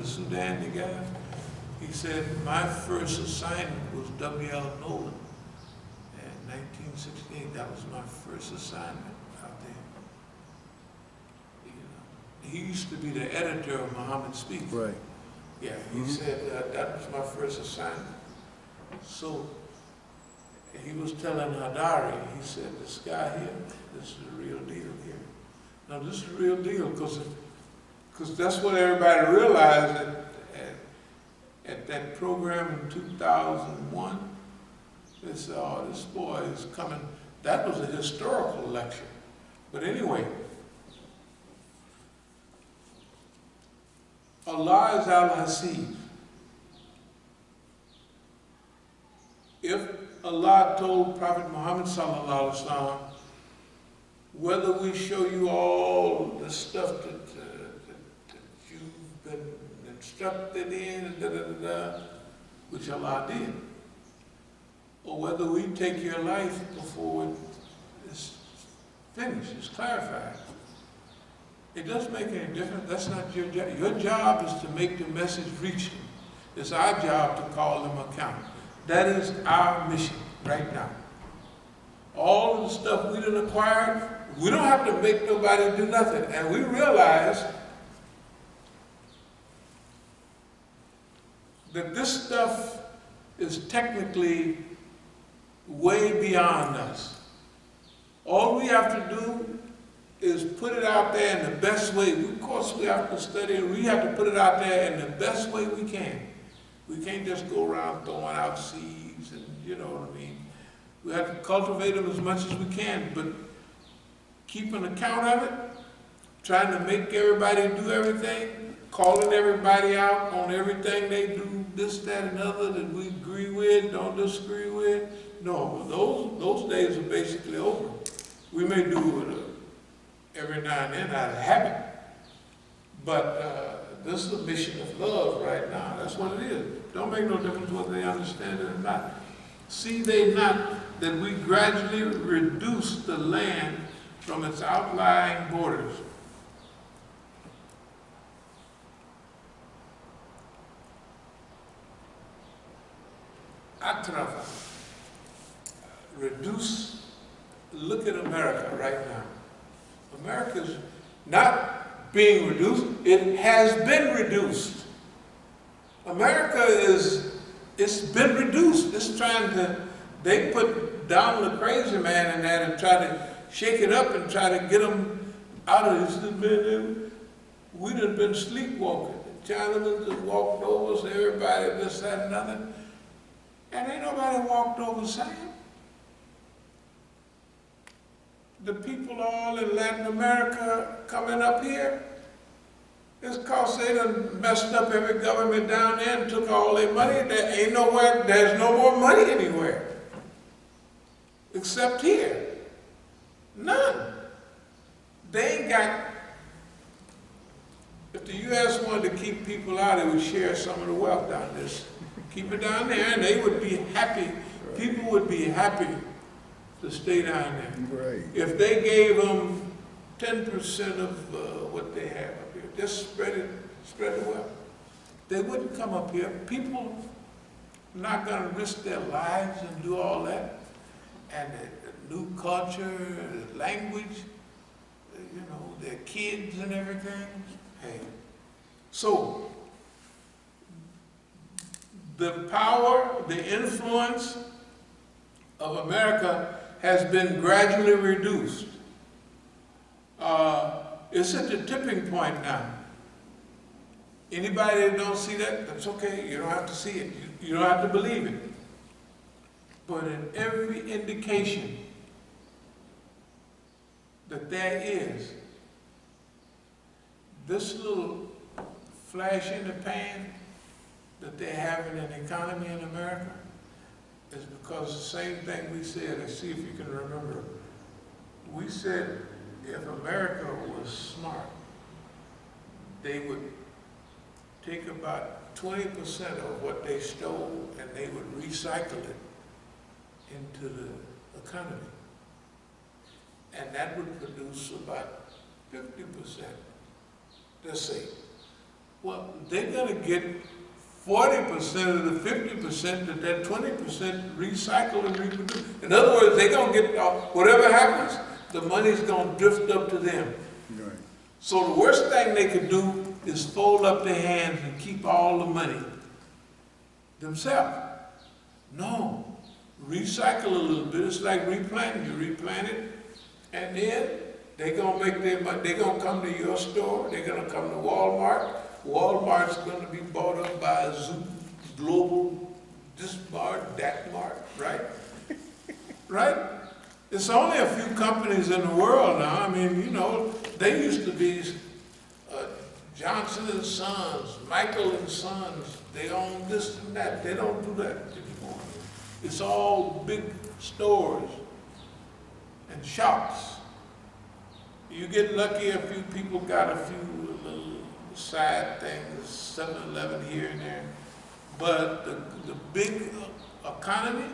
to Sudan together. He said, my first assignment was W.L. Nolan in 1968. That was my first assignment out there. You know, he used to be the editor of Muhammad Speaks. Right. Yeah, he said that was my first assignment. So he was telling Hadari, he said, this guy here, this is the real deal here. Now this is the real deal because that's what everybody realized at that program in 2001. They said, oh, this boy is coming. That was a historical lecture. But anyway, Allah is al-Hasib. If Allah told Prophet Muhammad sallallahu alaihi wasallam, whether we show you all the stuff that you've been instructed in, which Allah did, or whether we take your life before it's finished, it's clarified. It doesn't make any difference. That's not your job. Your job is to make the message reach them. It's our job to call them account. That is our mission right now. All of the stuff we done acquired, we don't have to make nobody do nothing. And we realize that this stuff is technically way beyond us. All we have to do is put it out there in the best way. Of course, we have to study it. We have to put it out there in the best way we can. We can't just go around throwing out seeds and, you know what I mean. We have to cultivate them as much as we can, but keep an account of it, trying to make everybody do everything, calling everybody out on everything they do, this, that, and other that we agree with, don't disagree with. No, those days are basically over. We may do it every now and then out of habit, but this is a mission of love right now. That's what it is. Don't make no difference whether they understand it or not. See they not that we gradually reduce the land from its outlying borders. Atrafa. Reduce. Look at America right now. America's not being reduced, it has been reduced. America it's been reduced. It's trying to, they put down the crazy man in there and try to shake it up and try to get them out of this. We done been sleepwalking. The Chinamen just walked over, so everybody this, that, and nothing. And ain't nobody walked over Sam. The people all in Latin America coming up here, it's because they done messed up every government down there and took all their money. There ain't nowhere, there's no more money anywhere. Except here. None. They ain't got, if the U.S. wanted to keep people out, it would share some of the wealth down there. Keep it down there and they would be happy. People would be happy to stay down there. Right. If they gave them 10% of what they have up here, just spread the wealth. They wouldn't come up here. People are not going to risk their lives and do all that. And the new culture, the language, you know, their kids and everything. Hey, so the power, the influence of America has been gradually reduced. It's at the tipping point now. Anybody that don't see that, that's okay. You don't have to see it. You don't have to believe it. But in every indication that there is, this little flash in the pan that they're having an economy in America is because the same thing we said, let's see if you can remember. We said if America was smart, they would take about 20% of what they stole and they would recycle it into the economy. And that would produce about 50%, let's say, Well, they're gonna get 40% of the 50% that 20% recycle and reproduce. In other words, they're gonna get, whatever happens, the money's gonna drift up to them. Right. So the worst thing they could do is fold up their hands and keep all the money themselves. No, recycle a little bit. It's like replanting. You replant it, and then they're gonna make their money. They're gonna come to your store. They're gonna come to Walmart. Walmart's gonna be bought up by a global, this mart, that mart, right? Right? It's only a few companies in the world now. I mean, you know, they used to be Johnson and Sons, Michael and Sons. They own this and that. They don't do that anymore. It's all big stores and shops. You get lucky, a few people got a few little side things, 7-Eleven here and there. But the big economy,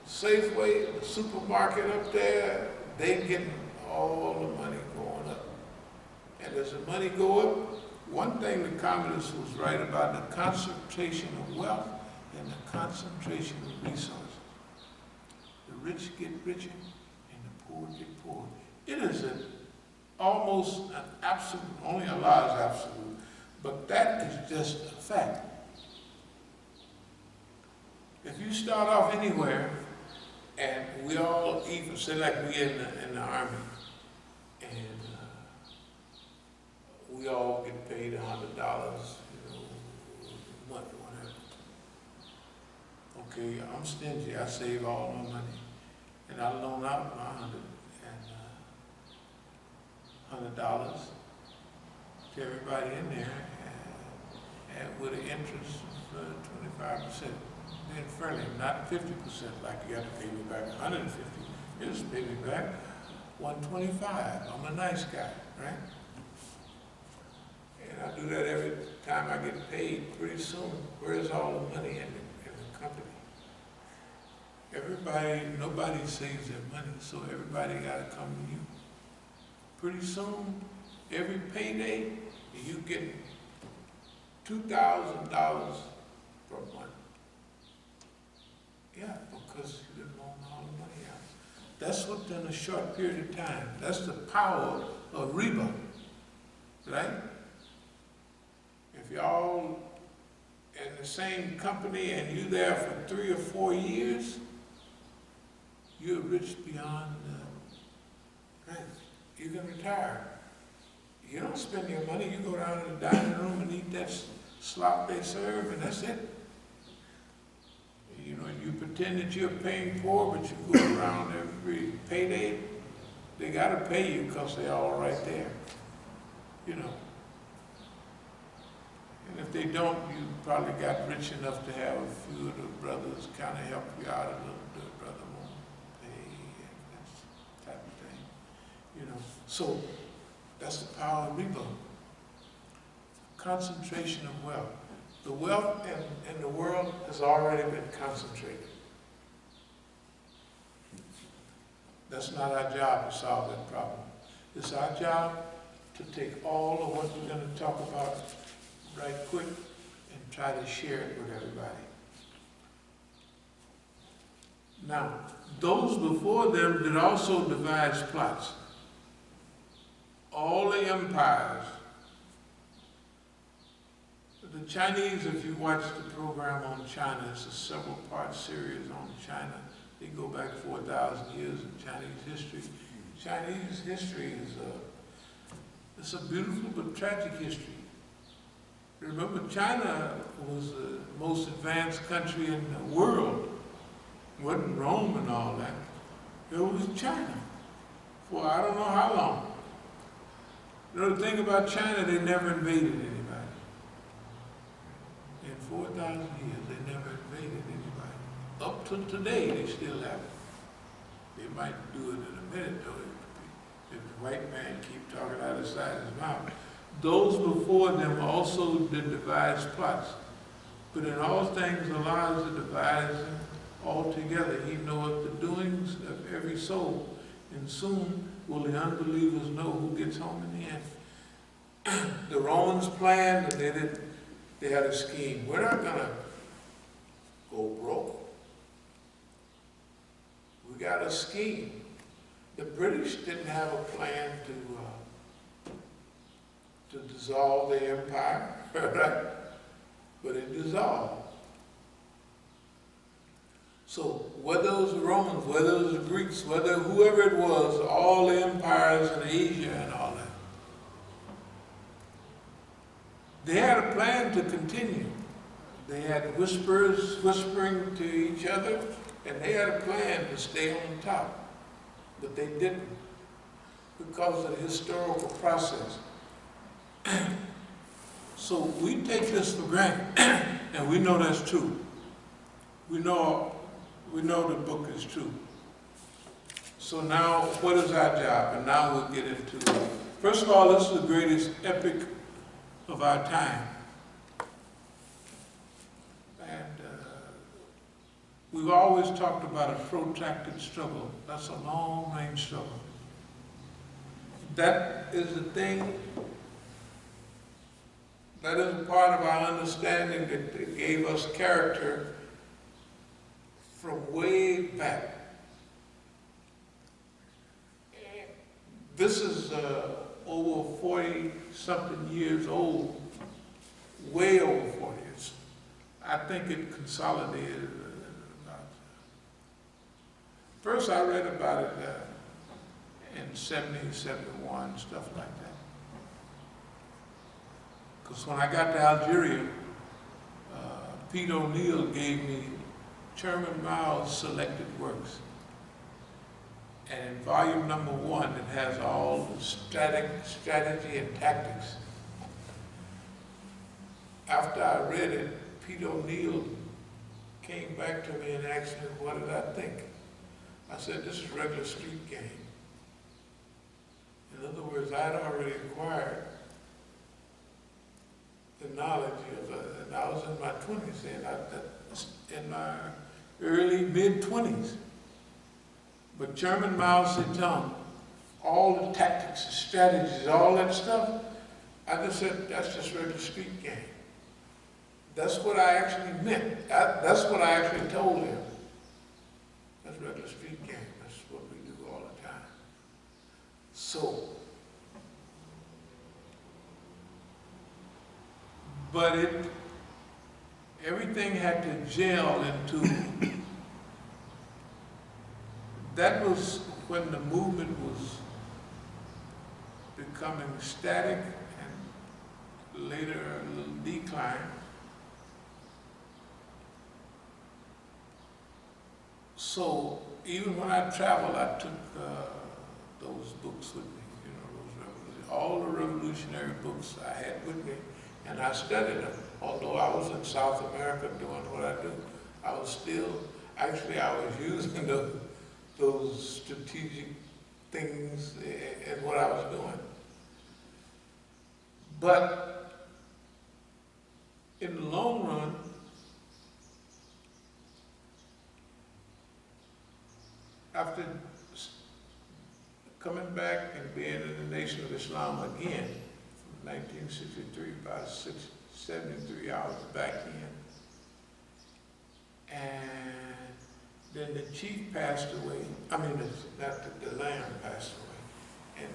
Safeway, the supermarket up there, they getting all the money going up. And as the money go up, one thing the communist was right about, the concentration of wealth and the concentration of resources. The rich get richer and the poor get poorer. It is almost an absolute, only Allah is absolute, but that is just a fact. If you start off anywhere, and we all even say like we in the army, and we all get paid $100, you know, a month or whatever. Okay, I'm stingy. I save all my money, and I loan out my $100 to everybody in there, and with an interest of 25%. Being friendly, not 50% like you have to pay me back 150. You just pay me back 125. I'm a nice guy, right? And I do that every time I get paid. Pretty soon, where's all the money in the company? Everybody, nobody saves their money, so everybody got to come to you. Pretty soon, every payday, you get $2,000 per month. Yeah, because you didn't loan all the money out. That's within a short period of time. That's the power of riba, right? If y'all in the same company and you there for 3 or 4 years, you're rich beyond, right? You can retire. You don't spend your money. You go down to the dining room and eat that slop they serve, and that's it. You know, you pretend that you're paying poor, but you go around every payday. They got to pay you because they're all right there. You know. And if they don't, you probably got rich enough to have a few of the brothers kind of help you out a little bit. Brother won't pay, and that type of thing. You know. So that's the power of riba. Concentration of wealth. The wealth in the world has already been concentrated. That's not our job to solve that problem. It's our job to take all of what we're going to talk about right quick and try to share it with everybody. Now, those before them did also devise plots. All the empires. The Chinese, if you watch the program on China, it's a several-part series on China. They go back 4,000 years in Chinese history. Chinese history is it's a beautiful but tragic history. Remember, China was the most advanced country in the world. It wasn't Rome and all that. It was China for I don't know how long. You know the thing about China, they never invaded anybody. In 4,000 years, they never invaded anybody. Up to today, they still haven't. They might do it in a minute, though, if the white man keep talking out of the side of his mouth. Those before them also did devise plots. But in all things, Allah is the deviser altogether. He knoweth the doings of every soul. And soon will the unbelievers know who gets home in the end. the Romans planned, and they had a scheme. We're not gonna go broke. We got a scheme. The British didn't have a plan to dissolve the empire, right? But it dissolved. So whether it was the Romans, whether it was the Greeks, whether whoever it was, all the empires in Asia and all that, they had a plan to continue. They had whisperers whispering to each other, and they had a plan to stay on top. But they didn't, because of the historical process. So we take this for granted, and we know that's true. We know the book is true. So now, what is our job? And now we'll get into it. First of all, this is the greatest epic of our time. And we've always talked about a protracted struggle. That's a long-range struggle. That is the thing, that is a part of our understanding that gave us character from way back. This is over 40-something years old, way over 40 years. I think it consolidated about. First I read about it in 70, 71, stuff like that. Because when I got to Algeria, Pete O'Neill gave me Chairman Mao's selected works. And in volume number 1, it has all the strategy and tactics. After I read it, Pete O'Neill came back to me and asked me, what did I think? I said, this is regular street game. In other words, I had already acquired the knowledge of, and I was in my 20s, and in my early, mid-20s. But Chairman Mao Zedong, all the tactics, the strategies, all that stuff, I just said, that's just regular street game. That's what I actually meant. That's what I actually told him. That's regular street game. That's what we do all the time. So, but everything had to gel into, that was when the movement was becoming static and later a little decline. So even when I traveled, I took those books with me, you know, all the revolutionary books I had with me, and I studied them. Although I was in South America doing what I do, I was still, actually I was using those strategic things in what I was doing. But in the long run, after coming back and being in the Nation of Islam again, from 1963, about 73 I was back in. And then the chief passed away, the lamb passed away in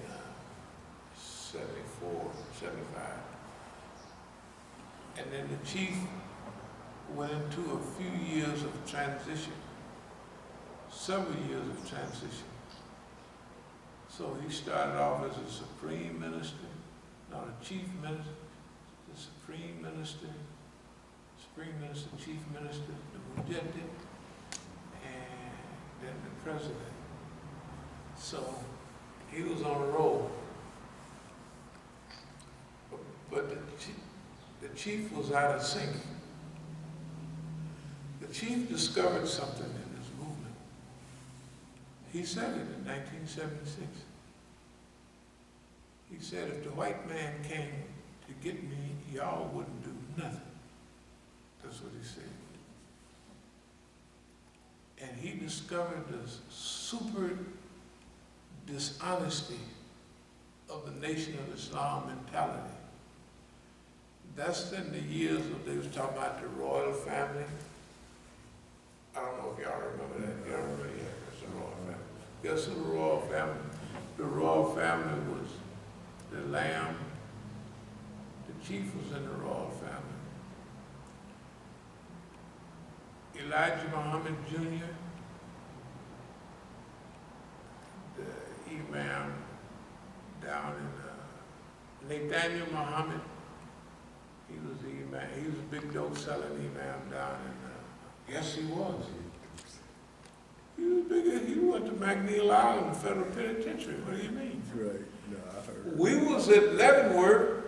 74, 75. And then the chief went into a few years of transition. Several years of transition. So he started off as a supreme minister, not a chief minister, the supreme minister, chief minister, the Mujaddid, and then the president. So he was on a roll. But the chief was out of sync. The chief discovered something in this movement. He said it in 1976. He said, if the white man came to get me, y'all wouldn't do nothing. That's what he said. And he discovered the super dishonesty of the Nation of Islam mentality. That's in the years of, they was talking about the royal family. I don't know if y'all remember that. Y'all remember, yeah, that's the royal family. Guess who the royal family? The royal family was the Lamb. The chief was in the royal family. Elijah Muhammad Jr., the Imam down in Nathaniel Muhammad. He was the Imam. He was a big dope selling Imam down in. Yes, he was. He was bigger. He went to McNeil Island Federal Penitentiary. What do you mean? Right. No, I heard. We was at Leavenworth,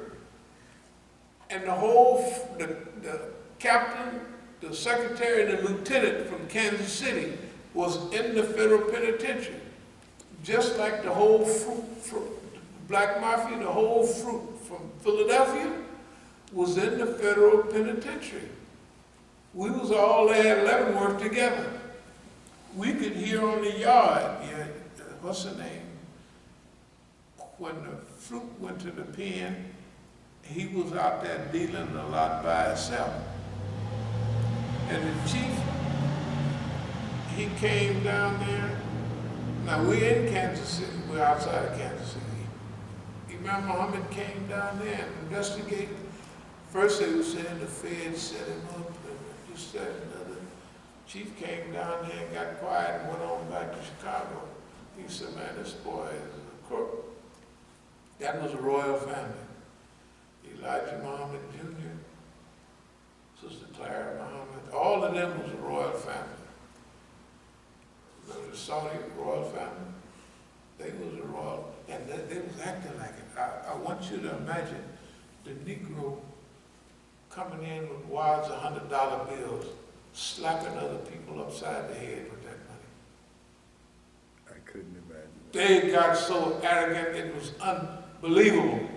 and the whole the captain, the secretary, and the lieutenant from Kansas City was in the federal penitentiary. Just like the whole fruit, Black Mafia, the whole fruit from Philadelphia was in the federal penitentiary. We was all there at Leavenworth together. We could hear on the yard, yeah, what's her name? When the fruit went to the pen, he was out there dealing a lot by himself. And the chief, he came down there. Now we're in Kansas City, we're outside of Kansas City. Imam Muhammad came down there and investigated. First they were saying the feds set him up, and just that and another. Chief came down there and got quiet and went on back to Chicago. He said, man, this boy is a crook. That was a royal family. Elijah Muhammad Jr., Sister Clara Muhammad, all of them was a royal family. Remember the Saudi royal family? They was a royal, and they was acting like it. I want you to imagine the Negro coming in with wads of $100 bills, slapping other people upside the head with that money. I couldn't imagine. They got so arrogant, it was unbelievable.